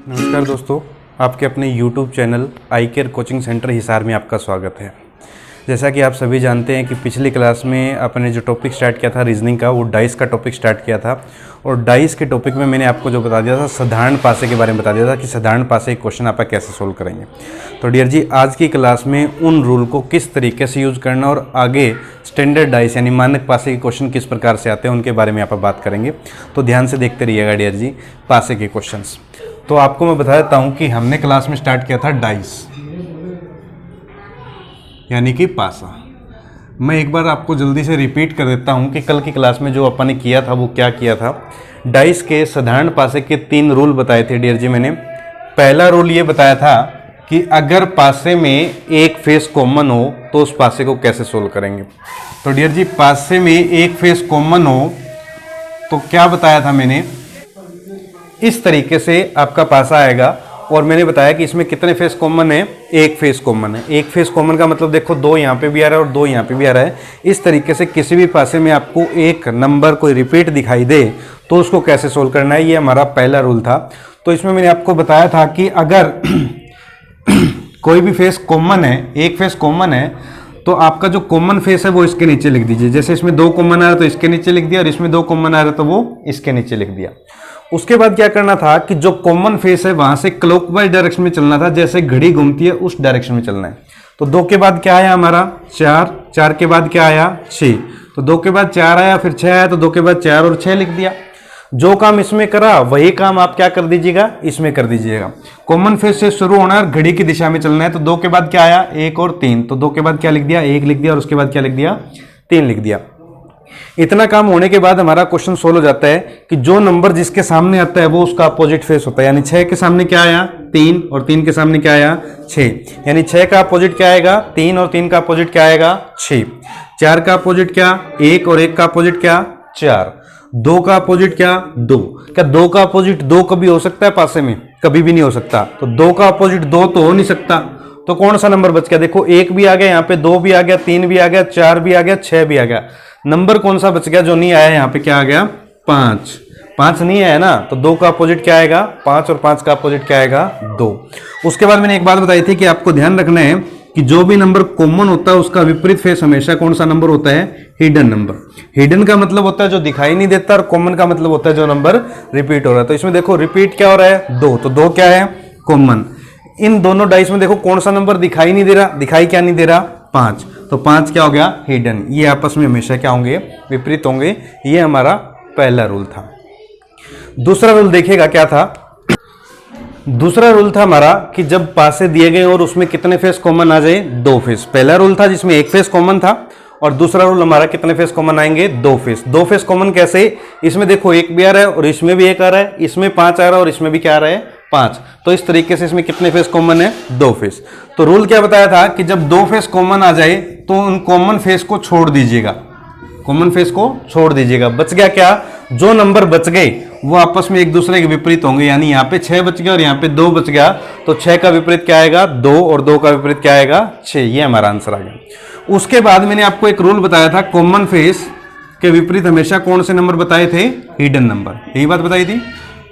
नमस्कार दोस्तों, आपके अपने YouTube चैनल आई केयर कोचिंग सेंटर हिसार में आपका स्वागत है। जैसा कि आप सभी जानते हैं कि पिछली क्लास में अपने जो टॉपिक स्टार्ट किया था रीजनिंग का, वो डाइस का टॉपिक स्टार्ट किया था। और डाइस के टॉपिक में मैंने आपको जो बता दिया था, साधारण पासे के बारे में बता दिया था कि साधारण पासे क्वेश्चन आप कैसे सोल्व करेंगे। तो डियर जी, आज की क्लास में उन रूल को किस तरीके से यूज़ करना और आगे स्टैंडर्ड डाइस यानी मानक पासे के क्वेश्चन किस प्रकार से आते हैं उनके बारे में आप बात करेंगे। तो ध्यान से देखते रहिएगा डियर जी पासे के क्वेश्चंस। तो आपको मैं बता देता हूँ कि हमने क्लास में स्टार्ट किया था डाइस यानी कि पासा। मैं एक बार आपको जल्दी से रिपीट कर देता हूँ कि कल की क्लास में जो अपन ने किया था वो क्या किया था। डाइस के साधारण पासे के 3 रूल बताए थे डियर जी मैंने। पहला रूल ये बताया था कि अगर पासे में एक फेस कॉमन हो तो उस पासे को कैसे सोल्व करेंगे। तो डियर जी, पासे में एक फेस कॉमन हो तो क्या बताया था मैंने, इस तरीके से आपका पासा आएगा। और मैंने बताया कि इसमें कितने फेस कॉमन है, एक फेस कॉमन है। एक फेस कॉमन का मतलब देखो 2 यहाँ पे भी आ रहा है और 2 यहाँ पे भी आ रहा है। इस तरीके से किसी भी पासे में आपको एक नंबर कोई रिपीट दिखाई दे तो उसको कैसे सोल्व करना है, ये हमारा पहला रूल था। तो इसमें मैंने आपको बताया था कि अगर कोई भी फेस कॉमन है, एक फेस कॉमन है, तो आपका जो कॉमन फेस है वो इसके नीचे लिख दीजिए। जैसे इसमें 2 कॉमन आ रहा है तो इसके नीचे लिख दिया, और इसमें 2 कॉमन आ रहा है तो वो इसके नीचे लिख दिया। उसके बाद क्या करना था कि जो कॉमन फेस है वहां से क्लॉकवाइज डायरेक्शन में चलना था, जैसे घड़ी घूमती है उस डायरेक्शन में चलना है। तो 2 के बाद क्या आया हमारा 4, 4 के बाद क्या आया 6, तो 2 के बाद 4 आया, फिर 6 आया, तो 2 के बाद 4 और 6 लिख दिया। जो काम इसमें करा वही काम आप क्या कर दीजिएगा, इसमें कर दीजिएगा। कॉमन फेस से शुरू होना है, घड़ी की दिशा में चलना है। तो 2 के बाद क्या आया 1 और 3, तो 2 के बाद क्या लिख दिया 1 लिख दिया, और उसके बाद क्या लिख दिया 3 लिख दिया। इतना काम होने के बाद हमारा क्वेश्चन सोल्व हो जाता है कि जो नंबर जिसके सामने आता है वो उसका अपोजिट फेस होता है। यानी 6 के सामने क्या आया 3, और 3 के सामने क्या आया 6, यानी 6 का अपोजिट क्या आएगा 3, और 3 का अपोजिट क्या आएगा 6। 4 का अपोजिट क्या 1, और 1 का अपोजिट क्या 4। 2 का अपोजिट क्या 2। क्या 2 का अपोजिट 2 कभी हो सकता है पासे में? कभी भी नहीं हो सकता। तो 2 का अपोजिट 2 तो हो नहीं सकता। तो कौन सा नंबर बच गया? देखो 1 भी आ गया, यहाँ पे 2 भी आ गया, 3 भी आ गया, 4 भी आ गया, 6 भी आ गया। नंबर कौन सा बच गया जो नहीं आया? यहाँ पे क्या आ गया 5। 5 नहीं आया ना, तो 2 का अपोजिट क्या आएगा 5, और 5 का अपोजिट क्या आएगा 2। उसके बाद मैंने एक बात बताई थी कि आपको ध्यान रखना है कि जो भी नंबर कॉमन होता है उसका विपरीत फेस हमेशा कौन सा नंबर होता है? Hidden number. हिडन का मतलब होता है जो दिखाई नहीं देता, और कॉमन का मतलब होता है जो नंबर रिपीट हो रहा है। तो इसमें देखो रिपीट क्या हो रहा है 2, तो 2 क्या है कॉमन। इन दोनों डाइस में देखो कौन सा नंबर दिखाई नहीं दे रहा, दिखाई क्या नहीं दे रहा 5, तो 5 क्या हो गया हिडन। ये आपस में हमेशा क्या होंगे विपरीत होंगे। ये हमारा पहला रूल था। दूसरा रूल देखिएगा क्या था। दूसरा रूल था हमारा कि जब पासे दिए गए और उसमें कितने फेस कॉमन आ जाए 2 फेस। पहला रूल था जिसमें 1 फेस कॉमन था, और दूसरा रूल हमारा कितने फेस कॉमन आएंगे 2 फेस। 2 फेस कॉमन कैसे? इसमें देखो 1 भी आ रहा है और इसमें भी 1 आ रहा है, इसमें 5 आ रहा है और इसमें भी क्या आ रहा है 5। तो इस तरीके से इसमें कितने फेस कॉमन है 2 फेस। तो रूल क्या बताया था कि जब 2 फेस कॉमन आ जाए तो उन कॉमन फेस को छोड़ दीजिएगा, कॉमन फेस को छोड़ दीजिएगा। बच गया क्या? जो नंबर बच गए वो आपस में एक दूसरे के विपरीत होंगे। यानी यहाँ पे 6 बच गया और यहाँ पे 2 बच गया, तो 6 का विपरीत क्या आएगा 2, और 2 का विपरीत क्या आएगा 6। ये हमारा आंसर आ गया। उसके बाद मैंने आपको एक रूल बताया था, कॉमन फेस के विपरीत हमेशा कौन से नंबर बताए थे? Hidden number. यही बात बताई थी।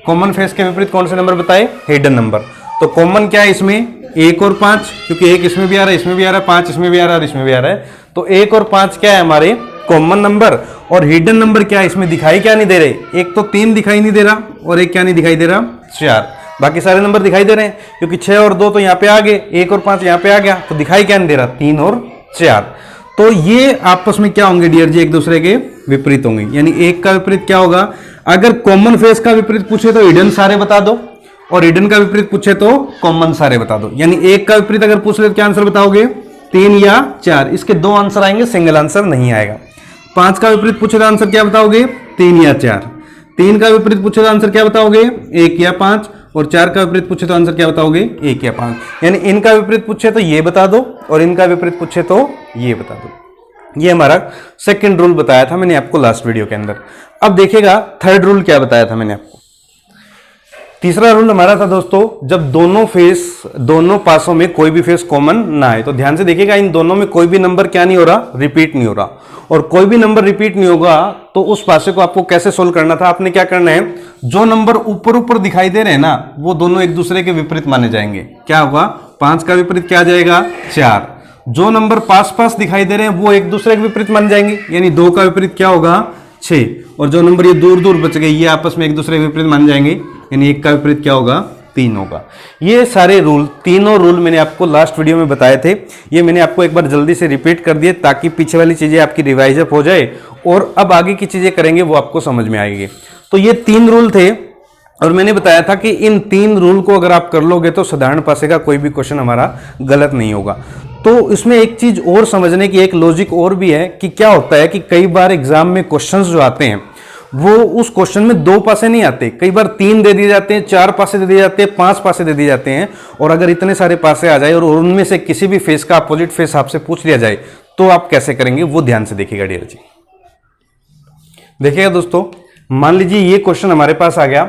कॉमन फेस के विपरीत कौन से नंबर बताए? Hidden number. तो कॉमन क्या है इसमें 1 और 5, क्योंकि 1 इसमें भी आ रहा है, इसमें भी आ रहा है, 5 इसमें भी आ रहा है और इसमें भी आ रहा है। तो 1 और 5 क्या है हमारे कॉमन नंबर। और हिडन नंबर क्या है? इसमें दिखाई क्या नहीं दे रहे? एक तो 3 दिखाई नहीं दे रहा, और एक क्या नहीं दिखाई दे रहा 4। बाकी सारे नंबर दिखाई दे रहे हैं, क्योंकि 6 और 2 तो यहाँ पे आ गए, 1 और 5 यहाँ पे आ गया, तो दिखाई क्या नहीं दे रहा 3 और 4। तो ये आपस में क्या होंगे डियर जी? एक दूसरे के विपरीत होंगे। यानी 1 का विपरीत क्या होगा? अगर कॉमन फेस का विपरीत पूछे तो हिडन सारे बता दो, और हिडन का विपरीत पूछे तो कॉमन सारे बता दो। यानी 1 का विपरीत अगर पूछ ले तो क्या आंसर बताओगे? 3 या 4। इसके 2 आंसर आएंगे, सिंगल आंसर नहीं आएगा। 5 का विपरीत पूछे तो आंसर क्या बताओगे? 3 या 4। 3 का विपरीत पूछे तो आंसर क्या बताओगे? 1 या 5। और 4 का विपरीत पूछे तो आंसर क्या बताओगे? 1 या 5। यानी इनका विपरीत पूछे तो ये बता दो, और इनका विपरीत पूछे तो ये बता दो। ये हमारा सेकंड रूल बताया था मैंने आपको लास्ट वीडियो के अंदर। अब देखिएगा थर्ड रूल क्या बताया था मैंने आपको। तीसरा रूल हमारा था दोस्तों, जब दोनों पासों में कोई भी फेस कॉमन ना आए। तो ध्यान से देखिएगा, इन दोनों में कोई भी नंबर क्या नहीं हो रहा, रिपीट नहीं हो रहा। और कोई भी नंबर रिपीट नहीं होगा तो उस पासे को आपको कैसे सोल्व करना था, आपने क्या करना है, जो नंबर ऊपर ऊपर दिखाई दे रहे हैं ना, वो दोनों एक दूसरे के विपरीत माने जाएंगे। क्या होगा, 5 का विपरीत क्या आ जाएगा, 4। जो नंबर पास पास दिखाई दे रहे हैं वो एक दूसरे के विपरीत मान जाएंगे, यानी 2 का विपरीत क्या होगा, 6। और जो नंबर ये दूर दूर बच गए ये आपस में एक दूसरे के विपरीत मान जाएंगे, यानी 1 का विपरीत क्या होगा, 3 होगा। ये सारे रूल, तीनों रूल मैंने आपको लास्ट वीडियो में बताए थे। ये मैंने आपको एक बार जल्दी से रिपीट कर दिए ताकि पीछे वाली चीजें आपकी रिवाइज अप हो जाए और अब आगे की चीजें करेंगे वो आपको समझ में आएगी। तो ये 3 रूल थे और मैंने बताया था कि इन 3 रूल को अगर आप कर लोगे तो साधारण पासे का कोई भी क्वेश्चन हमारा गलत नहीं होगा। तो इसमें एक चीज और समझने की, एक लॉजिक और भी है कि क्या होता है कि कई बार एग्जाम में क्वेश्चंस जो आते हैं वो उस क्वेश्चन में 2 पासे नहीं आते, कई बार 3 दे दिए जाते हैं, 4 पासे दे दिए जाते हैं, 5 पासे दे दिए जाते हैं। और अगर इतने सारे पासे आ जाए और उनमें से किसी भी फेस का अपोजिट फेस आपसे पूछ लिया जाए तो आप कैसे करेंगे, वो ध्यान से देखिएगा डियर जी। देखिएगा दोस्तों, मान लीजिए ये क्वेश्चन हमारे पास आ गया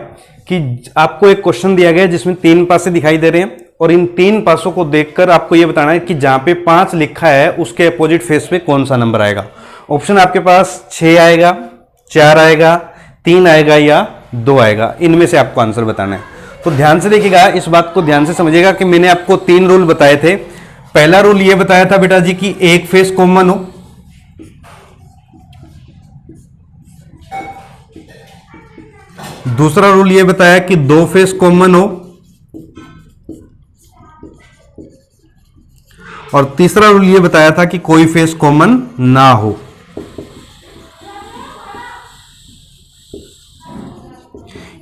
कि आपको एक क्वेश्चन दिया गया जिसमें 3 पासे दिखाई दे रहे हैं और इन 3 पासों को देखकर आपको यह बताना है कि जहां पे 5 लिखा है उसके अपोजिट फेस पे कौन सा नंबर आएगा। ऑप्शन आपके पास 6 आएगा, 4 आएगा, 3 आएगा या 2 आएगा, इनमें से आपको आंसर बताना है। तो ध्यान से देखिएगा, इस बात को ध्यान से समझिएगा कि मैंने आपको 3 रूल बताए थे। पहला रूल ये बताया था बेटा जी कि एक फेस कॉमन हो। दूसरा रूल ये बताया कि 2 फेस कॉमन हो। और तीसरा रूल ये बताया था कि कोई फेस कॉमन ना हो।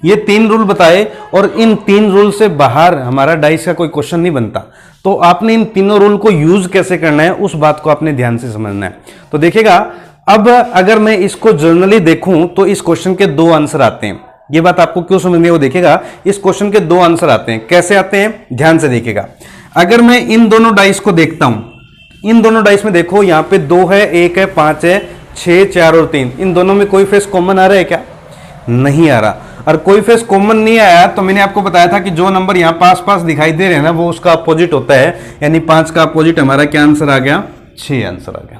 ये 3 रूल बताए और इन 3 रूल से बाहर हमारा डाइस का कोई क्वेश्चन नहीं बनता। तो आपने इन तीनों रूल को यूज कैसे करना है उस बात को आपने ध्यान से समझना है। तो देखिएगा, अब अगर मैं इसको जर्नली देखूं तो इस क्वेश्चन के 2 आंसर आते हैं। ये बात आपको क्यों समझनी है वो देखिएगा, इस क्वेश्चन के 2 आंसर आते हैं। कैसे आते हैं, ध्यान से देखिएगा। अगर मैं इन दोनों डाइस को देखता हूं, इन दोनों डाइस में देखो, यहां पे 2 है, 1 है, 5 है, 6, 4 और 3, इन दोनों में कोई फेस कॉमन आ रहा है क्या, नहीं आ रहा। और कोई फेस कॉमन नहीं आया तो मैंने आपको बताया था कि जो नंबर यहां पास पास दिखाई दे रहे हैं ना वो उसका अपोजिट होता है, यानी 5 का अपोजिट हमारा क्या आंसर आ गया, 6 आंसर आ गया।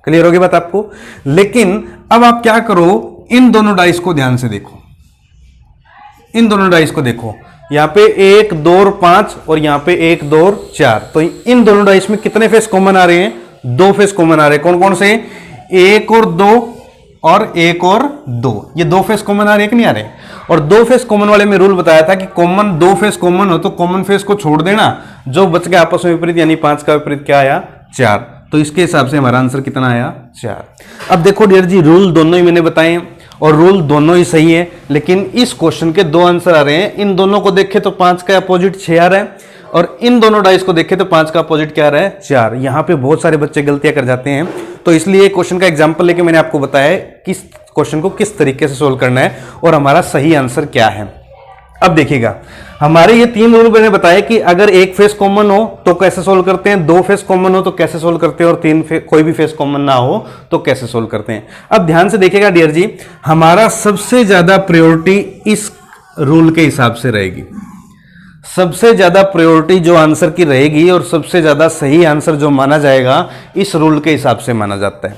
क्लियर होगी बात आपको। लेकिन अब आप क्या करो, इन दोनों डाइस को ध्यान से देखो, इन दोनों डाइस को देखो, यहां पे 1, 2 और 5 और यहां पे 1, 2 और 4। तो इन दोनों डाइस में कितने फेस कॉमन आ रहे हैं, 2 फेस कॉमन आ रहे हैं। कौन कौन से, 1 और 2 और 1 और 2, ये 2 फेस कॉमन आ रहे हैं कि नहीं आ रहे। और 2 फेस कॉमन वाले में रूल बताया था कि कॉमन 2 फेस कॉमन हो तो कॉमन फेस को छोड़ देना, जो बच गया आपस में विपरीत, यानी 5 का विपरीत क्या आया, 4। तो इसके हिसाब से हमारा आंसर कितना आया, 4। अब देखो डियर जी, रूल दोनों ही मैंने बताए हैं और रूल दोनों ही सही है, लेकिन इस क्वेश्चन के 2 आंसर आ रहे हैं। इन दोनों को देखें तो 5 का अपोजिट 6 आ रहा है और इन दोनों डाइस को देखें तो 5 का अपोजिट क्या आ रहा है, 4। यहां पे बहुत सारे बच्चे गलतियां कर जाते हैं, तो इसलिए क्वेश्चन का एग्जांपल लेके मैंने आपको बताया किस क्वेश्चन को किस तरीके से सोल्व करना है और हमारा सही आंसर क्या है। अब देखिएगा, हमारे ये 3 रूल मैंने बताया कि अगर एक फेस कॉमन हो तो कैसे सोल्व करते हैं, 2 फेस कॉमन हो तो कैसे सोल्व करते हैं और 3 कोई भी फेस कॉमन ना हो तो कैसे सोल्व करते हैं। अब ध्यान से देखिएगा डियर जी, हमारा सबसे ज्यादा प्रायोरिटी इस रूल के हिसाब से रहेगी। सबसे ज्यादा प्रायोरिटी जो आंसर की रहेगी और सबसे ज्यादा सही आंसर जो माना जाएगा इस रूल के हिसाब से माना जाता है।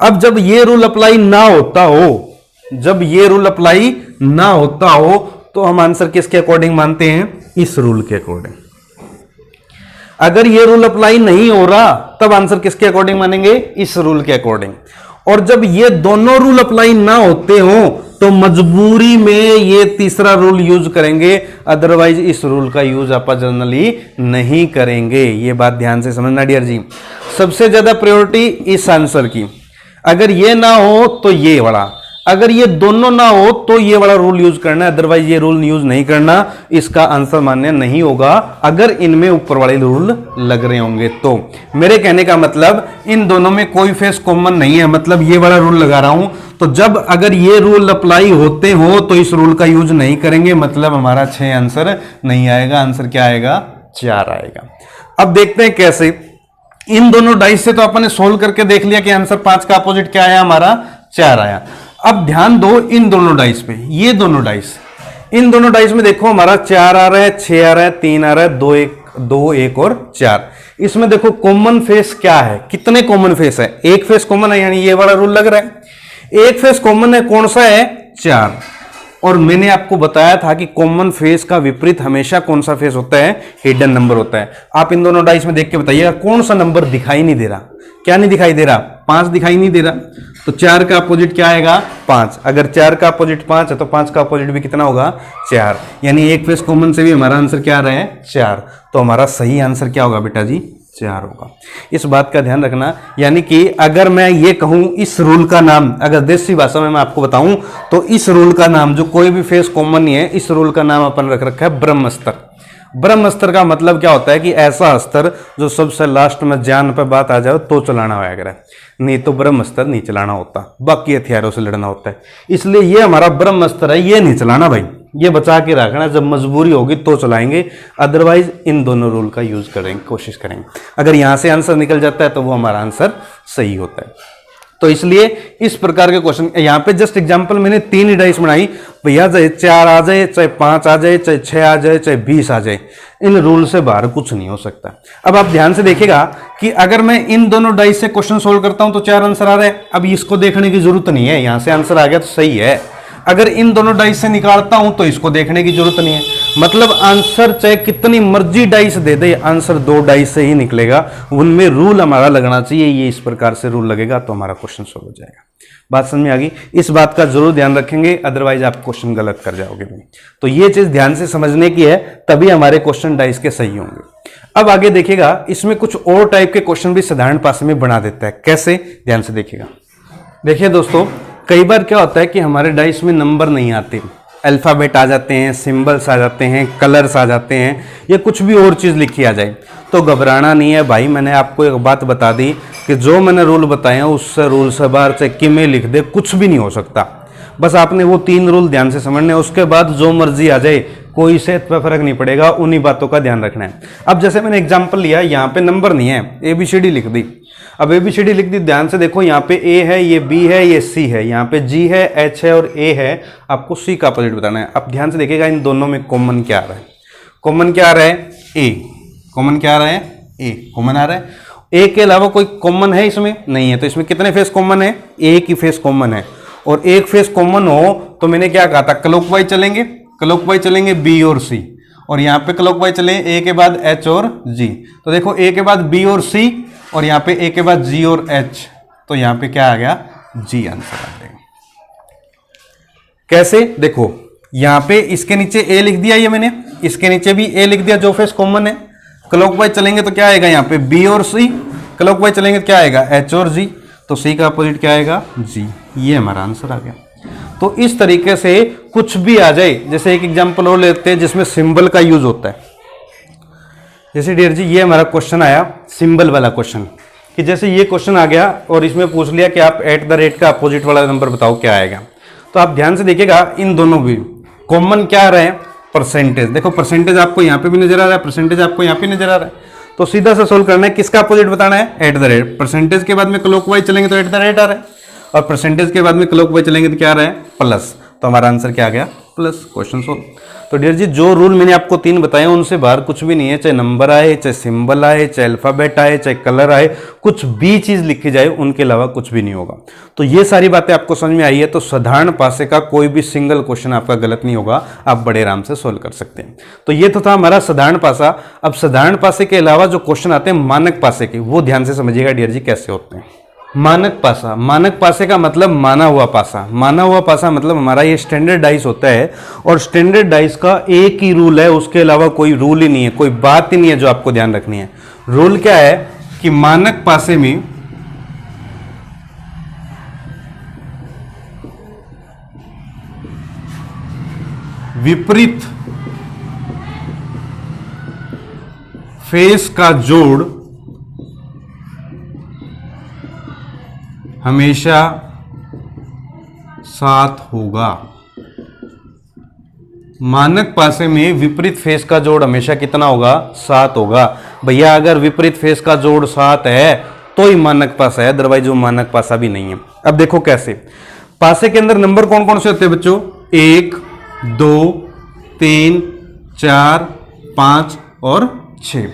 अब जब ये रूल अप्लाई ना होता हो, जब ये रूल अप्लाई ना होता हो तो हम आंसर किसके अकॉर्डिंग मानते हैं, इस रूल के अकॉर्डिंग। अगर ये रूल अप्लाई नहीं हो रहा तब आंसर किसके अकॉर्डिंग मानेंगे, इस रूल के अकॉर्डिंग। और जब ये दोनों रूल अप्लाई ना होते हो तो मजबूरी में ये तीसरा रूल यूज करेंगे, अदरवाइज इस रूल का यूज आप जनरली नहीं करेंगे। ये बात ध्यान से समझना डियर जी। सबसे ज्यादा प्रायोरिटी इस आंसर की, अगर ये ना हो तो ये वाला, अगर ये दोनों ना हो तो ये वाला रूल यूज करना है, अदरवाइज ये रूल यूज नहीं करना, इसका आंसर मान्य नहीं होगा अगर इनमें ऊपर वाले रूल लग रहे होंगे तो। मेरे कहने का मतलब इन दोनों में कोई फेस कॉमन नहीं है, मतलब ये वाला रूल लगा रहा हूं, तो जब अगर ये रूल अप्लाई होते हो तो इस रूल का यूज नहीं करेंगे, मतलब हमारा 6 आंसर नहीं आएगा, आंसर क्या आएगा, 4 आएगा। अब देखते हैं कैसे। इन दोनों डाइस से तो अपन ने सोल्व करके देख लिया कि आंसर 5 का अपोजिट क्या आया, हमारा 4 आया। अब ध्यान दो इन दोनों डाइस पे, ये दोनों डाइस, इन दोनों डाइस में देखो हमारा 4 आ रहा है, 6 आ रहा है, 3 आ रहा है, 2 1 और 4। इसमें देखो कॉमन फेस क्या है, कितने कॉमन फेस है, एक फेस कॉमन है, यानी ये वाला रूल लग रहा है। एक फेस कॉमन है, कौन सा है, 4। और मैंने आपको बताया था कि कॉमन फेस का विपरीत हमेशा कौन सा फेस होता है, हिडन नंबर होता है। आप इन दोनों डाइस में देख के बताइएगा कौन सा नंबर दिखाई नहीं दे रहा, क्या नहीं दिखाई दे रहा, 5 दिखाई नहीं दे रहा। तो 4 का अपोजिट क्या आएगा, 5। अगर 4 का अपोजिट 5 है तो 5 का अपोजिट भी कितना होगा, 4। यानी एक फेस कॉमन से भी हमारा आंसर क्या आ रहा है, 4। तो हमारा सही आंसर क्या होगा बेटा जी, 4 होगा। इस बात का ध्यान रखना। यानी कि अगर मैं ये कहूं इस रूल का नाम, अगर देसी भाषा में मैं आपको बताऊं तो इस रूल का नाम, जो कोई भी फेस कॉमन नहीं है, इस रूल का नाम अपन रख रखा है ब्रह्मस्त्र। ब्रह्मस्त्र का मतलब क्या होता है कि ऐसा अस्त्र जो सबसे लास्ट में जान पे बात आ जाए तो चलाना होया करे, नहीं तो ब्रह्मस्त्र नहीं चलाना होता, बाकी हथियारों से लड़ना होता है। इसलिए ये हमारा ब्रह्मस्त्र है, ये नहीं चलाना भाई, ये बचा के रखना, जब मजबूरी होगी तो चलाएंगे, अदरवाइज इन दोनों रूल का यूज करेंगे, कोशिश करेंगे। अगर यहां से आंसर निकल जाता है तो वो हमारा आंसर सही होता है। तो इसलिए इस प्रकार के क्वेश्चन, यहाँ पे जस्ट एग्जांपल मैंने 3 ही डाइस बनाई, भैया चाहे 4 आ जाए, चाहे 5 आ जाए, चाहे 6 आ जाए, चाहे 20 आ जाए, इन रूल से बाहर कुछ नहीं हो सकता। अब आप ध्यान से देखिएगा कि अगर मैं इन दोनों डाइस से क्वेश्चन सोल्व करता हूं तो 4 आंसर आ रहे हैं। अब इसको देखने की जरूरत नहीं है, यहां से आंसर आ गया तो सही है। अगर इन दोनों डाइस से निकालता हूं तो इसको देखने की जरूरत नहीं है। मतलब आंसर चाहे कितनी मर्जी डाइस दे दे, आंसर 2 डाइस से ही निकलेगा। उनमें रूल हमारा लगना चाहिए, ये इस प्रकार से रूल लगेगा तो हमारा क्वेश्चन सॉल्व हो जाएगा। बात समझ में आ गई? इस बात का जरूर ध्यान रखेंगे, अदरवाइज आप क्वेश्चन गलत कर जाओगे। तो ये चीज ध्यान से समझने की है, तभी हमारे क्वेश्चन डाइस के सही होंगे। अब आगे देखिएगा, इसमें कुछ और टाइप के क्वेश्चन भी साधारण पासे में बना देता है। कैसे, ध्यान से देखिएगा। देखिए दोस्तों, कई बार क्या होता है कि हमारे डाइस में नंबर नहीं आते, अल्फ़ाबेट आ जाते हैं, सिंबल्स आ जाते हैं, कलर्स आ जाते हैं, या कुछ भी और चीज़ लिखी आ जाए। तो घबराना नहीं है भाई, मैंने आपको एक बात बता दी कि जो मैंने रूल बताए हैं उससे रूल से बाहर चाहे कि में लिख दे, कुछ भी नहीं हो सकता। बस आपने वो 3 रूल ध्यान से समझने, उसके बाद जो मर्जी आ जाए कोई से फर्क नहीं पड़ेगा, उन्हीं बातों का ध्यान रखना है। अब जैसे मैंने एग्जाम्पल लिया, यहाँ पे नंबर नहीं है, ABCD लिख दी। अब ABCD लिख दी, ध्यान से देखो, यहाँ पे A है, ये B है, ये C है, यहाँ पे G है, H है और A है। आपको C का अपोजिट बताना है। अब ध्यान से देखिएगा, इन दोनों में कॉमन क्या आ रहा है? कॉमन क्या आ रहा है? A। कॉमन क्या आ रहा है? A कॉमन आ रहा है। A के अलावा कोई कॉमन है इसमें? नहीं है। तो इसमें कितने फेस कॉमन है? एक ही फेस कॉमन है। और एक फेस कॉमन हो तो मैंने क्या कहा था, क्लॉकवाइज चलेंगे, क्लॉकवाइज चलेंगे B और C, और यहाँ पे क्लॉकवाइज चले A के बाद H और G। तो देखो A के बाद B और C, और यहाँ पे A के बाद G और H, तो यहाँ पे क्या आ गया? G आंसर आ जाएगा। कैसे? देखो, यहाँ पे इसके नीचे A लिख दिया, ये मैंने इसके नीचे भी A लिख दिया, जो फेस कॉमन है। क्लॉकवाइज चलेंगे तो क्या आएगा? यहाँ पे B और C। क्लॉकवाइज चलेंगे तो क्या आएगा? H और G। तो C का अपोजिट क्या आएगा? G। ये हमारा आंसर आ गया। तो इस तरीके से कुछ भी आ जाए, जैसे एक एग्जांपल और लेते हैं जिसमें सिंबल का यूज होता है। जैसे डियर जी, ये हमारा क्वेश्चन आया सिंबल वाला क्वेश्चन, कि जैसे ये क्वेश्चन आ गया और इसमें पूछ लिया कि आप @ का अपोजिट वाला नंबर बताओ क्या आएगा। तो आप ध्यान से देखिएगा, इन दोनों भी कॉमन क्या आ रहा है? परसेंटेज। देखो, परसेंटेज आपको यहाँ पे भी नजर आ रहा है, परसेंटेज आपको यहाँ पे नजर आ रहा है। तो सीधा सा सोल्व करना है, किसका अपोजिट बताना है? @ परसेंटेज के बाद में क्लॉकवाइज चलेंगे तो @ आ रहा है, और परसेंटेज के बाद में क्लॉकवाइज चलेंगे तो क्या आ रहा है? प्लस। तो हमारा आंसर क्या आ गया? प्लस। Question solve. तो डियर जी, जो रूल मैंने आपको 3 बताए उनसे बाहर कुछ भी नहीं है। चाहे नंबर आए, चाहे सिंबल आए, चाहे अल्फाबेट आए, चाहे कलर आए, कुछ भी चीज लिखी जाए, उनके अलावा कुछ भी नहीं होगा। तो ये सारी बातें आपको समझ में आई है, तो साधारण पासे का कोई भी सिंगल क्वेश्चन आपका गलत नहीं होगा, आप बड़े आराम से सोल्व कर सकते हैं। तो ये तो था हमारा साधारण पासा। अब साधारण पासे के अलावा जो क्वेश्चन आते हैं मानक पासे के, वो ध्यान से समझिएगा डियर जी कैसे होते हैं। मानक पासा, मानक पासे का मतलब माना हुआ पासा। माना हुआ पासा मतलब हमारा ये स्टैंडर्ड डाइस होता है, और स्टैंडर्ड डाइस का एक ही रूल है, उसके अलावा कोई रूल ही नहीं है, कोई बात ही नहीं है जो आपको ध्यान रखनी है। रूल क्या है कि मानक पासे में विपरीत फेस का जोड़ हमेशा 7 होगा। मानक पासे में विपरीत फेस का जोड़ हमेशा कितना होगा? 7 होगा। भैया अगर विपरीत फेस का जोड़ 7 है तो ही मानक पासा है, अदरवाइज वो मानक पासा भी नहीं है। अब देखो कैसे, पासे के अंदर नंबर कौन कौन से होते हैं बच्चों? 1, 2, 3, 4, 5 और 6।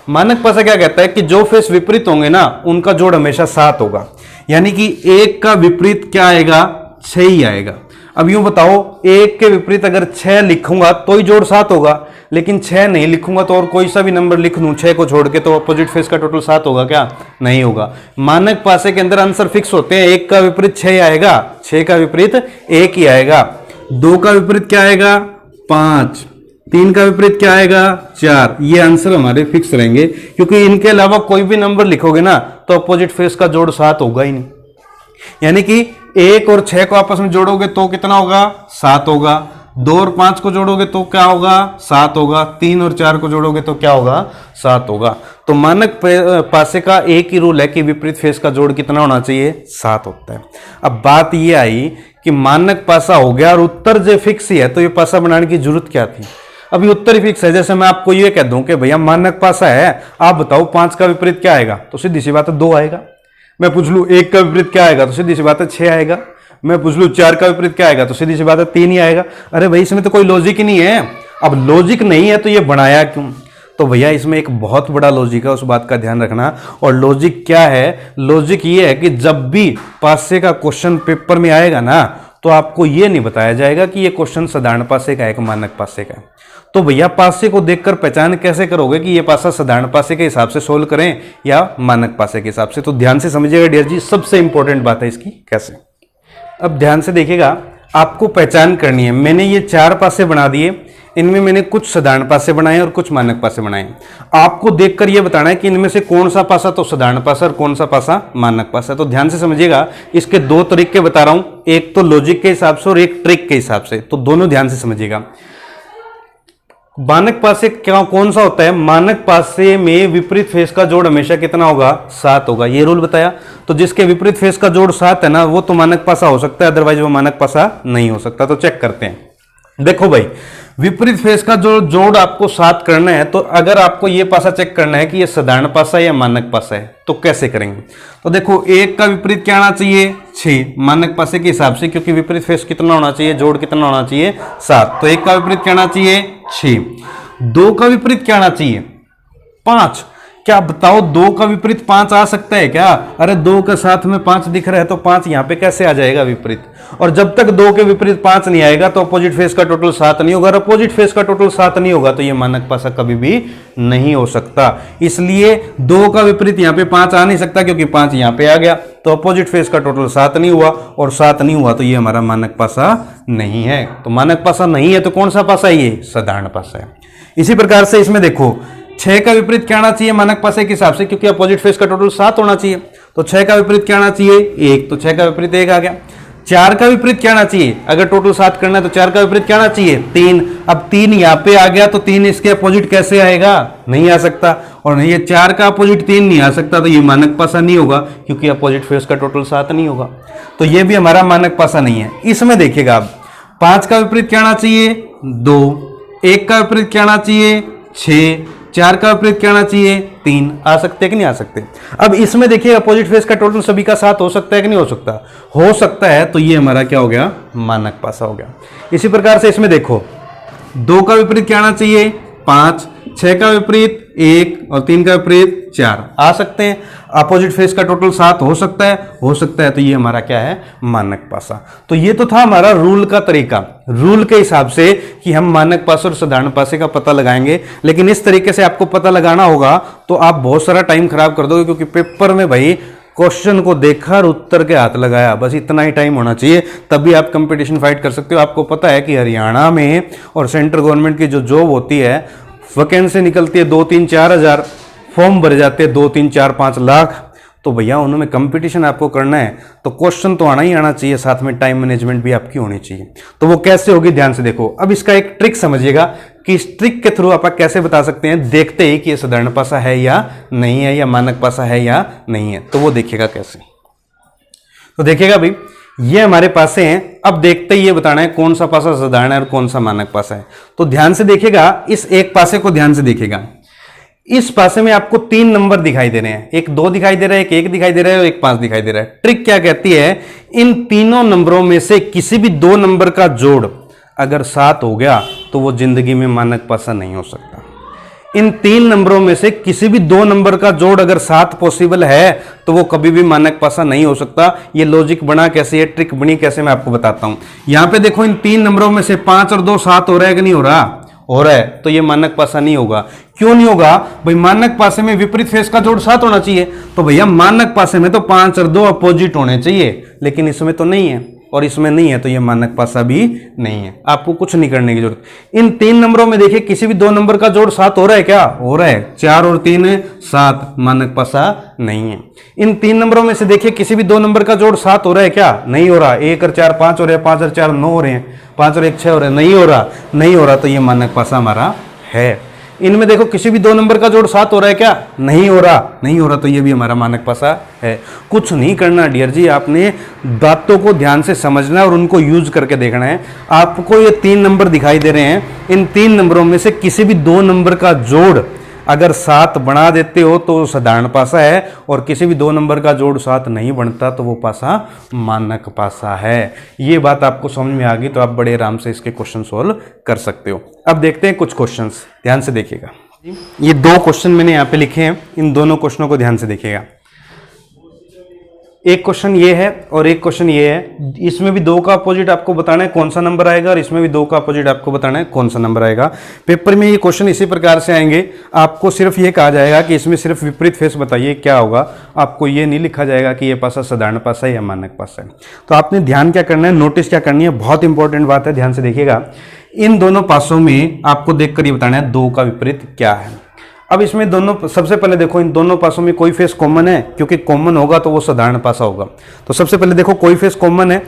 मानक पासा क्या कहता है कि जो फेस विपरीत होंगे ना उनका जोड़ हमेशा 7 होगा, यानी कि 1 का विपरीत क्या आएगा, 6 ही आएगा। अब यूं बताओ, 1 के विपरीत अगर 6 लिखूंगा तो ही जोड़ 7 होगा, लेकिन 6 नहीं लिखूंगा तो और कोई सा भी नंबर लिख लूं 6 को छोड़ के, तो अपोजिट फेस का टोटल 7 होगा क्या, नहीं होगा। मानक पासे के अंदर आंसर फिक्स होते हैं, 1 का विपरीत 6 आएगा, 6 का विपरीत 1 ही आएगा, 2 का विपरीत क्या आएगा, 5, 3 का विपरीत क्या आएगा, 4। ये आंसर हमारे फिक्स रहेंगे, क्योंकि इनके अलावा कोई भी नंबर लिखोगे ना तो अपोजिट फेस का जोड़ 7 होगा ही नहीं। यानी कि 1 और 6 को आपस में जोड़ोगे तो कितना होगा, 7 होगा। 2 और 5 को जोड़ोगे तो क्या होगा, 7 होगा। 3 और 4 को जोड़ोगे तो क्या होगा, 7 होगा। तो मानक पासे का एक ही रूल है कि विपरीत फेस का जोड़ कितना होना चाहिए, 7 होता है। अब बात ये आई कि मानक पासा हो गया और उत्तर जो फिक्स ही है, तो ये पासा बनाने की जरूरत क्या थी। अभी उत्तर ही फिक्स है। जैसे मैं आपको ये कह दूं कि भैया मानक पासा है, आप बताओ 5 का विपरीत क्या आएगा, तो सीधी सी बात है 2 आएगा। मैं पूछ लूं 1 का विपरीत क्या आएगा, तो सीधी सी बात है 6 आएगा। मैं पूछ लूं 4 का विपरीत क्या आएगा, तो सीधी सी बात है 3 ही आएगा। अरे भाई इसमें तो कोई लॉजिक ही नहीं है। अब लॉजिक नहीं है तो ये बनाया क्यों, तो भैया इसमें एक बहुत बड़ा लॉजिक है, उस बात का ध्यान रखना। और लॉजिक क्या है, लॉजिक ये है कि जब भी पासे का क्वेश्चन पेपर में आएगा ना, तो आपको ये नहीं बताया जाएगा कि ये क्वेश्चन साधारण पासे का है कि मानक पासे का है। तो भैया पासे को देखकर पहचान कैसे करोगे कि ये पासा साधारण पासे के हिसाब से सोल्व करें या मानक पासे के हिसाब से। तो ध्यान से समझिएगा डियर जी, सबसे इंपॉर्टेंट बात है इसकी कैसे। अब ध्यान से देखिएगा, आपको पहचान करनी है। मैंने ये 4 पासे बना दिए, इनमें मैंने कुछ साधारण पासे बनाए और कुछ मानक पासे बनाए। आपको देखकर यह बताना है कि इनमें से कौन सा पासा तो साधारण पासा और कौन सा पासा मानक पासा। तो ध्यान से समझिएगा, इसके 2 तरीके बता रहा हूं, एक तो लॉजिक के हिसाब से और एक ट्रिक के हिसाब से। तो दोनों ध्यान से समझिएगा। मानक पासे क्या कौन सा होता है, मानक पासे में विपरीत फेस का जोड़ हमेशा कितना होगा, 7 होगा। ये रूल बताया। तो जिसके विपरीत फेस का जोड़ 7 है ना, वो तो मानक पासा हो सकता है, अदरवाइज वो मानक पासा नहीं हो सकता। तो चेक करते हैं। देखो भाई, विपरीत फेस का जो जोड़ आपको 7 करना है, तो अगर आपको ये पासा चेक करना है कि ये साधारण पासा है या मानक पासा है, तो कैसे करेंगे। तो देखो 1 का विपरीत क्या आना चाहिए, 6 मानक पासे के हिसाब से, क्योंकि विपरीत फेस कितना होना चाहिए, जोड़ कितना होना चाहिए, 7। तो 1 का विपरीत क्या आना चाहिए, 6। 2 का विपरीत क्या आना चाहिए, 5। क्या बताओ 2 का विपरीत 5 आ सकता है क्या। अरे 2 के साथ में 5 दिख रहा है, तो 5 यहां पे कैसे आ जाएगा विपरीत। और जब तक 2 के विपरीत 5 नहीं आएगा तो अपोजिट फेस का टोटल 7 नहीं होगा। और अपोजिट फेस का टोटल 7 नहीं होगा तो ये मानक पासा कभी भी नहीं हो सकता। इसलिए 2 का विपरीत यहां पे 5 आ नहीं सकता, क्योंकि 5 यहां पे आ गया, तो अपोजिट फेस का टोटल 7 नहीं हुआ, और 7 नहीं हुआ तो ये हमारा मानक पासा नहीं है। तो मानक पासा नहीं है तो कौन सा पासा है, ये साधारण पासा है। इसी प्रकार से इसमें देखो 6 का विपरीत क्या आना चाहिए मानक पासे के हिसाब से, क्योंकि अपोजिट फेस का टोटल 7 होना चाहिए। तो 6 का विपरीत क्या आना चाहिए, 1। तो 6 का विपरीत 1 आ गया। 4 का विपरीत क्या आना चाहिए, अगर टोटल 7 करना है तो 4 का विपरीत क्या आना चाहिए, 3। अब 3 यहाँ पे आ गया, तो 3 इसके अपोजिट कैसे आएगा, नहीं आ सकता। और ये 4 का अपोजिट 3 नहीं आ सकता, तो ये मानक पासा नहीं होगा, क्योंकि अपोजिट फेस का टोटल 7 नहीं होगा। तो ये भी हमारा मानक पासा नहीं है। इसमें देखिएगा आप, 5 का विपरीत क्या आना चाहिए, 2। 1 का विपरीत क्या आना चाहिए, 6। 4 का विपरीत क्या आना चाहिए, 3। आ सकते हैं कि नहीं आ सकते। अब इसमें देखिए अपोजिट फेस का टोटल सभी का 7 हो सकता है कि नहीं हो सकता, हो सकता है। तो ये हमारा क्या हो गया, मानक पासा हो गया। इसी प्रकार से इसमें देखो 2 का विपरीत क्या आना चाहिए, 5। 6 का विपरीत 1 और 3 का विपरीत 4 आ सकते हैं। अपोजिट फेस का टोटल 7 हो सकता है। तो ये हमारा क्या है, मानक पासा। तो ये तो था हमारा रूल का तरीका, रूल के हिसाब से कि हम मानक पासा और साधारण पासे का पता लगाएंगे। लेकिन इस तरीके से आपको पता लगाना होगा तो आप बहुत सारा टाइम खराब कर दोगे, क्योंकि पेपर में भाई क्वेश्चन को देखा और उत्तर के हाथ लगाया, बस इतना ही टाइम होना चाहिए, तभी आप कंपटीशन फाइट कर सकते हो। आपको पता है कि हरियाणा में और सेंट्रल गवर्नमेंट की जो जॉब होती है, वैकेंसी निकलती है 2-3-4 हज़ार, फॉर्म भरे जाते हैं 2-3-4-5 लाख। तो भैया उनमें कंपटीशन आपको करना है तो क्वेश्चन तो आना ही आना चाहिए, साथ में टाइम मैनेजमेंट भी आपकी होनी चाहिए। तो वो कैसे होगी, ध्यान से देखो। अब इसका एक ट्रिक समझिएगा कि इस ट्रिक के थ्रू आप कैसे बता सकते हैं, देखते ही कि ये साधारण पासा है या नहीं है, या मानक पासा है या नहीं है। तो वो देखिएगा कैसे। तो देखिएगा भाई, ये हमारे पासे हैं। अब देखते ही ये बताना है कौन सा पासा साधारण है और कौन सा मानक पासा है। तो ध्यान से देखिएगा, इस एक पासे को ध्यान से देखिएगा। इस पासे में आपको 3 नंबर दिखाई दे रहे हैं, एक 2 दिखाई दे रहा है, एक 1 दिखाई दे रहा है और एक 5 दिखाई दे रहा है। ट्रिक क्या कहती है, इन तीनों नंबरों में से किसी भी 2 नंबर का जोड़ अगर 7 हो गया तो वो जिंदगी में मानक पासा नहीं हो सकता। इन 3 नंबरों में से किसी भी 2 नंबर का जोड़ अगर 7 पॉसिबल है तो वो कभी भी मानक पासा नहीं हो सकता। ये लॉजिक बना कैसे, ये ट्रिक बनी कैसे, मैं आपको बताता हूं। यहां पे देखो इन 3 नंबरों में से 5 और 2 7 हो रहा है कि नहीं हो रहा? हो रहा है, तो ये मानक पासा नहीं होगा। क्यों नहीं होगा भाई? मानक पासे में विपरीत फेस का जोड़ 7 होना चाहिए, तो भैया मानक पासे में तो 5 और 2 अपोजिट होने चाहिए, लेकिन इसमें तो नहीं है और इसमें नहीं है, तो ये मानक पासा भी नहीं है। आपको कुछ नहीं करने की जरूरत। इन 3 नंबरों में देखिए किसी भी 2 नंबर का जोड़ 7 हो रहा है क्या? हो रहा है। 4 और 3 7, मानक पासा नहीं है। इन 3 नंबरों में से देखिए किसी भी 2 नंबर का जोड़ 7 हो रहा है क्या? नहीं हो रहा। 1 और 4 5 हो रहे हैं, 5 और 4 9 हो रहे हैं, 5 और 1 6 हो रहे हैं, नहीं हो रहा, नहीं हो रहा, तो ये मानक पासा हमारा है। इनमें देखो किसी भी 2 नंबर का जोड़ 7 हो रहा है क्या? नहीं हो रहा, नहीं हो रहा, तो ये भी हमारा मानक पासा है। कुछ नहीं करना डियर जी, आपने बातों को ध्यान से समझना है और उनको यूज करके देखना है। आपको ये 3 नंबर दिखाई दे रहे हैं, इन 3 नंबरों में से किसी भी 2 नंबर का जोड़ अगर 7 बना देते हो तो साधारण पासा है, और किसी भी 2 नंबर का जोड़ 7 नहीं बनता तो वो पासा मानक पासा है। ये बात आपको समझ में आ गई तो आप बड़े आराम से इसके क्वेश्चन सोल्व कर सकते हो। अब देखते हैं कुछ क्वेश्चंस, ध्यान से देखिएगा। ये 2 क्वेश्चन मैंने यहाँ पे लिखे हैं, इन दोनों क्वेश्चनों को ध्यान से देखिएगा। एक क्वेश्चन ये है और एक क्वेश्चन ये है। इसमें भी 2 का अपोजिट आपको बताना है कौन सा नंबर आएगा, और इसमें भी 2 का अपोजिट आपको बताना है कौन सा नंबर आएगा। पेपर में ये क्वेश्चन इसी प्रकार से आएंगे। आपको सिर्फ ये कहा जाएगा कि इसमें सिर्फ विपरीत फेस बताइए क्या होगा। आपको ये नहीं लिखा जाएगा कि ये पासा साधारण पासा है या मानक पासा है। तो आपने ध्यान क्या करना है, नोटिस क्या करनी है, बहुत इंपॉर्टेंट बात है, ध्यान से देखिएगा। इन दोनों पासों में आपको देखकर ये बताना है 2 का विपरीत क्या है। अब इसमें दोनों, सबसे पहले देखो इन दोनों पासों में कोई फेस कॉमन है, क्योंकि कॉमन होगा तो वो साधारण पासा होगा। तो सबसे पहले देखो कोई फेस कॉमन है,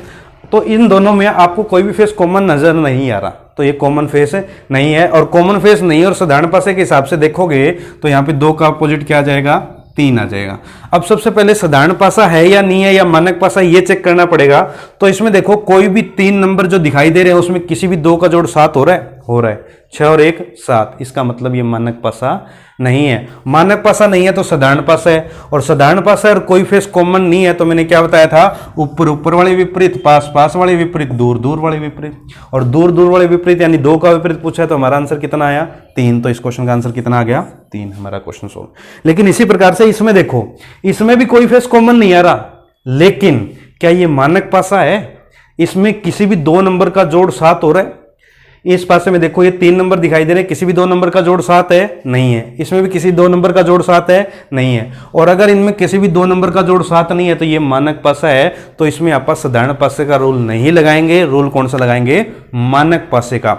तो इन दोनों में आपको कोई भी फेस कॉमन नजर नहीं आ रहा, तो ये कॉमन फेस नहीं है। और कॉमन फेस नहीं है और साधारण पासे के हिसाब से देखोगे तो यहाँ पे 2 का अपोजिट क्या आ जाएगा? 3 आ जाएगा। अब सबसे पहले साधारण पासा है या नहीं है या मानक पासा, ये चेक करना पड़ेगा। तो इसमें देखो कोई भी 3 नंबर जो दिखाई दे रहे हैं उसमें किसी भी 2 का जोड़ 7 हो रहा है, हो रहा है। 6 और 1 7, इसका मतलब ये मानक पासा नहीं है। मानक पासा नहीं है तो साधारण पासा है, और साधारण पासा है और कोई फेस कॉमन नहीं है, तो मैंने क्या बताया था, ऊपर ऊपर वाले विपरीत, पास पास वाले विपरीत, दूर दूर वाले विपरीत। और दूर दूर वाले विपरीत यानी 2 का विपरीत पूछा है तो हमारा आंसर कितना आया? 3। तो इस क्वेश्चन का आंसर कितना आ गया? 3, हमारा क्वेश्चन सोल्व। लेकिन इसी प्रकार से इसमें देखो, इसमें भी कोई फेस कॉमन नहीं आ रहा, लेकिन क्या ये मानक पासा है? इसमें किसी भी 2 नंबर का जोड़ 7 हो रहा है। इस पासे में देखो ये 3 नंबर दिखाई दे रहे हैं, किसी भी 2 नंबर का जोड़ 7 है? नहीं है। इसमें भी किसी 2 नंबर का जोड़ 7 है? नहीं है। और अगर इनमें किसी भी 2 नंबर का जोड़ 7 नहीं है तो ये मानक पासा है। तो इसमें आप साधारण पासे का रूल नहीं लगाएंगे, रूल कौन सा लगाएंगे? मानक पासे का।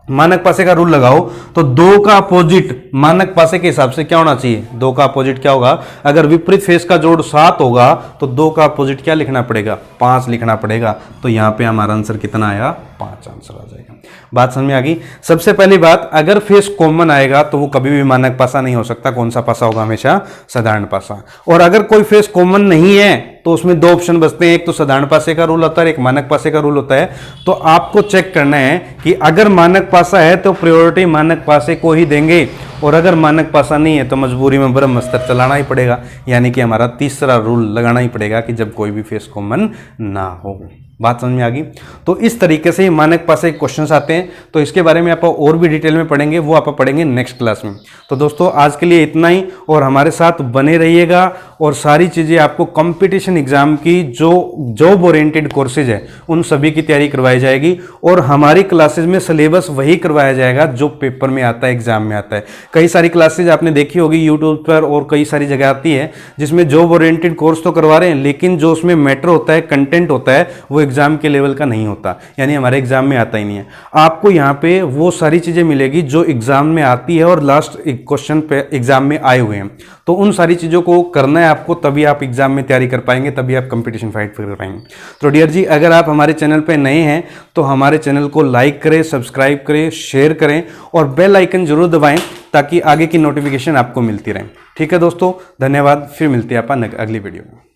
मानक पासे का रूल लगाओ तो 2 का अपोजिट मानक पासे के हिसाब से क्या होना चाहिए? 2 का अपोजिट क्या होगा? अगर विपरीत फेस का जोड़ 7 होगा तो 2 का अपोजिट क्या लिखना पड़ेगा? 5 लिखना पड़ेगा। तो यहां पे हमारा आंसर कितना आया? 5 आंसर आ जाएगा। बात समझ में आ गई? सबसे पहली बात, अगर फेस कॉमन आएगा तो वो कभी भी मानक पासा नहीं हो सकता। कौन सा पासा होगा? हमेशा साधारण पासा। और अगर कोई फेस कॉमन नहीं है तो उसमें 2 ऑप्शन बचते हैं, एक तो साधारण पासे का रूल होता है, एक मानक पासे का रूल होता है। तो आपको चेक करना है कि अगर मानक पासा है तो प्रायोरिटी मानक पासे को ही देंगे, और अगर मानक पासा नहीं है तो मजबूरी में ब्रह्मस्त्र चलाना ही पड़ेगा। यानी कि हमारा तीसरा रूल लगाना ही पड़ेगा कि जब कोई भी फेस कॉमन ना हो। बात समझ में आ गई? तो इस तरीके से मानक पासे क्वेश्चंस आते हैं। तो इसके बारे में आप और भी डिटेल में पढ़ेंगे, वो आप पढ़ेंगे नेक्स्ट क्लास में। तो दोस्तों आज के लिए इतना ही, और हमारे साथ बने रहिएगा। और सारी चीज़ें आपको कंपटीशन एग्जाम की जो जॉब ओरिएंटेड कोर्सेज है उन सभी की तैयारी करवाई जाएगी। और हमारी क्लासेज में सिलेबस वही करवाया जाएगा जो पेपर में आता है, एग्जाम में आता है। कई सारी क्लासेज आपने देखी होगी यूट्यूब पर और कई सारी जगह आती है जिसमें जॉब ओरिएंटेड कोर्स तो करवा रहे हैं, लेकिन जो उसमें मैटर होता है, कंटेंट होता है, वो एग्जाम के लेवल का नहीं होता, यानी हमारे एग्जाम में आता ही नहीं है। आपको यहाँ पे वो सारी चीजें मिलेगी जो एग्जाम में आती है और लास्ट क्वेश्चन पे एग्जाम में आए हुए हैं। तो उन सारी चीजों को करना है आपको, तभी आप एग्जाम में तैयारी कर पाएंगे, तभी आप कंपटीशन फाइट कर पाएंगे। तो डियर जी, अगर आप हमारे चैनल पे नए हैं तो हमारे चैनल को लाइक करें, सब्सक्राइब करें, शेयर करें और बेल आइकन जरूर दबाएं ताकि आगे की नोटिफिकेशन आपको मिलती रहे। ठीक है दोस्तों, धन्यवाद। फिर मिलते हैं अपन अगली वीडियो में।